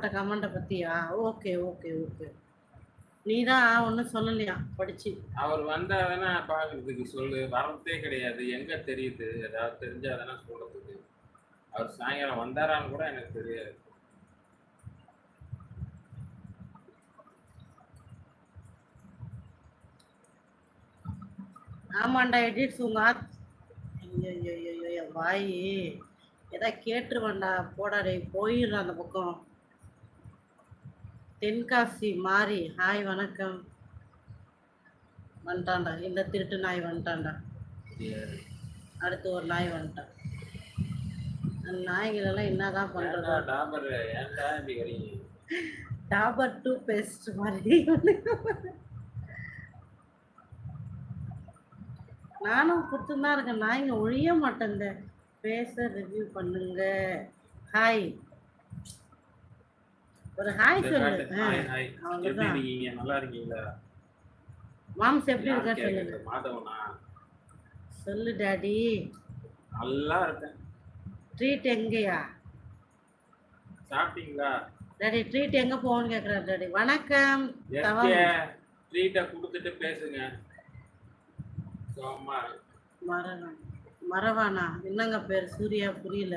கமெண்ட்டை பத்தியா? Okay, okay, okay. நீ தான் ஒண்ணும் சொல்லலையா படிச்சு? அவர் வந்தா தானே பார்க்கறதுக்கு சொல்லு. வரதே கிடையாது. எங்க தெரியுது? ஏதாவது தெரிஞ்சா தானே சொல்றதுக்கு. அவர் சாயங்காலம் வந்தாரான்னு கூட எனக்கு தெரியாது. ஆமாண்டா எடிட்ஸ் உங்க ஐயோ வாயி ஏதா கேட்டுருவேன்டா போடா டேய் போயிடுறா அந்த பக்கம். தென்காசி மாறி ஹாய் வணக்கம். வந்துட்டான்டா இந்த திருட்டு நாய் வந்துட்டான்டா. அடுத்து ஒரு நாய் வந்துட்டான். அந்த நாய்களெல்லாம் என்னதான் பண்றது? டாபர் டூ பேஸ்ட் மாதிரி நானும் கொடுத்துதான் இருக்கேன். நாய்ங்க ஒழிய மாட்டேங்க. பேச ரிவ்யூ பண்ணுங்க. ஹாய் ஒரு ஹாய் சொல்லு. அவ்வளவுதான். நல்லா இருக்கீங்களா? மாம்ஸ் எப்படி இருக்கா சொல்லு. மாதவனா சொல்லு டாடி. நல்லா இருக்கேன். ட்ரீட் எங்கயா? சாப்பிட்டீங்களா? டாடி ட்ரீட் எங்க போகணும்னு கேக்குறாரு டாடி. வணக்கம். ட்ரீட்டை கொடுத்துட்டு பேசுங்க. மரவானா என்னங்க பேர்? சூர்யா புரியல.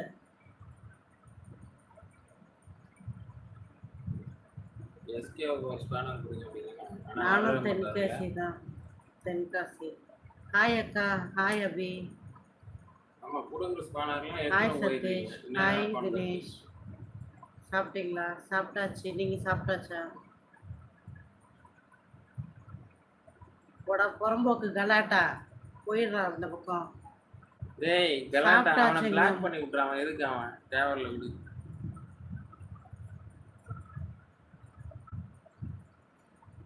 நானும் தென்காசி தான். தென்காசி. ஹாய் அக்கா. ஹாய் அபி. ஹாய் சதீஷ். ஹாய் தினேஷ். சாப்பிட்டீங்களா? சாப்பிட்டாச்சு. நீங்க சாப்பிட்டாச்சா? போடா புறம்போக்கு கலாட்டா போயிடுறான் அந்த பக்கம். டேய் கலாட்டா அவனை பிளாக் பண்ணி விட்டுறான். எதுக்கு அவன் தேவல்ல விடு.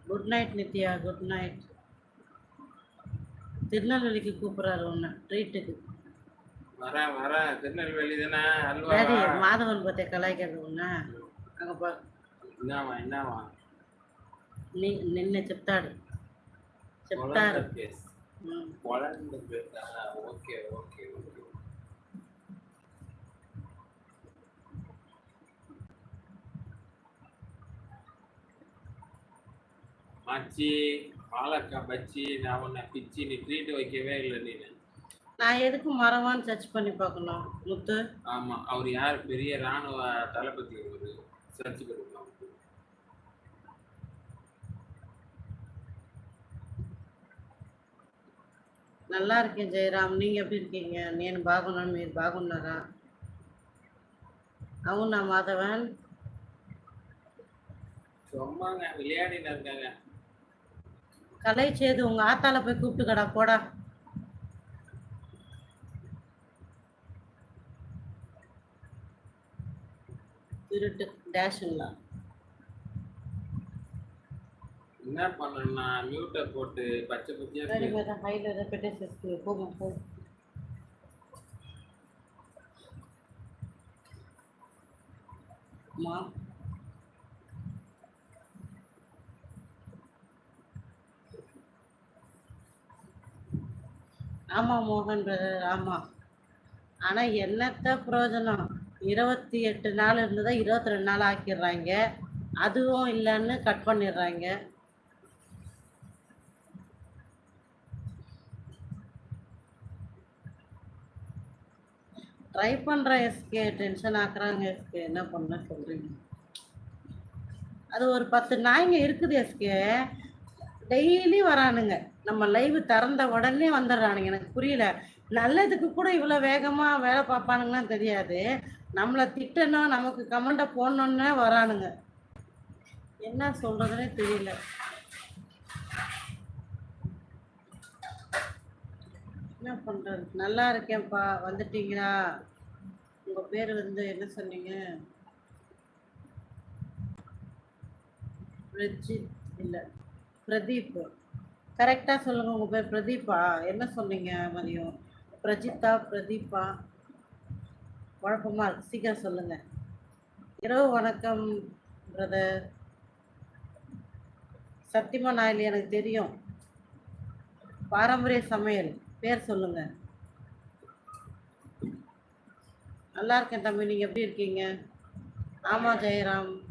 Good night Nithya. Good night. திருநெல்வேலிக்கு கூப்பிடுறாரு உன்னை ட்ரீட்டுக்கு. வரேன் திருநெல்வேலி தானே. டாடி மாதவன் பத்திய கலாய்க்கிறது உன்னை அங்க பா. என்னவா நீ நின்ன చెప్తాడు. చెప్తారు. Okay okay okay. மச்சி பாலக்கா பச்சி நான் உன்னை பிச்சி நீ ட்ரீட் வைக்கவே இல்லை. நீ நான் எதுக்கு மரவான்னு சர்ச் பண்ணி பார்க்கணும் முத்து? ஆமா அவர் யார்? பெரிய ராணுவ தளபதி. ஒரு சர்ச் பண்ணுவோம். நல்லா இருக்கேன் ஜெயராம். நீங்க எப்படி இருக்கீங்க? నేను బాగున్నాను. మీరు బాగున్నారా? అవునా మాధవన్? சும்மாங்க விளையாடிட்டு இருக்காங்க. கலை சேது உங்க ஆத்தால போய் கூப்பிட்டுக்கடா போடா. திருட்டு டேஷ்ங்களா? என்ன பண்ணணும்னா மியூட்டை போட்டு பச்சை பச்சையா ஹைல ரெபெட்டேஷன்ஸ்க்கு போங்க போ. மா ஆமா மோகன் பிரதர் ஆமா. ஆனா என்னத்த பிரயோஜனம்? 28 நாள் இருந்ததா 22 நாள் ஆக்கிடுறாங்க. அதுவும் இல்லைன்னு கட் பண்ணிடுறாங்க. ட்ரை பண்ற எஸ்கே டென்ஷன் ஆக்குறாங்க. எஸ்கே என்ன பண்ண சொல்றீங்க? அது ஒரு 10 நாய்ங்க இருக்குது எஸ்கே. டெய்லி வரானுங்க. நம்ம லைவ் திறந்த உடனே வந்துடுறானுங்க. எனக்கு புரியல. நல்லதுக்கு கூட இவ்வளோ வேகமா வேலை பார்ப்பானுங்கன்னு தெரியாது. நம்மளை திட்டணும் நமக்கு கமெண்ட்டை போடணுன்னு வரானுங்க. என்ன சொல்றதுன்னே தெரியல. என்ன பண்றது? நல்லா இருக்கேன்ப்பா. வந்துட்டீங்களா? உங்க பேர் என்ன சொன்னீங்க? இல்ல பிரதீப். கரெக்டா சொல்லுங்க. உங்க பேர் பிரதீப்பா? என்ன சொன்னீங்க மதியம்? பிரஜித்தா பிரதீப்பா? குழப்பமா இருக்கு. சீக்கிரம் சொல்லுங்க. இரவு வணக்கம் பிரதர். சத்தியமா நாயில் எனக்கு தெரியும். பாரம்பரிய சமையல் பேர் சொல்லுங்க. நல்லா இருக்கேன் தம்பி. நீங்க எப்படி இருக்கீங்க? ஆமா ஜெயராம்.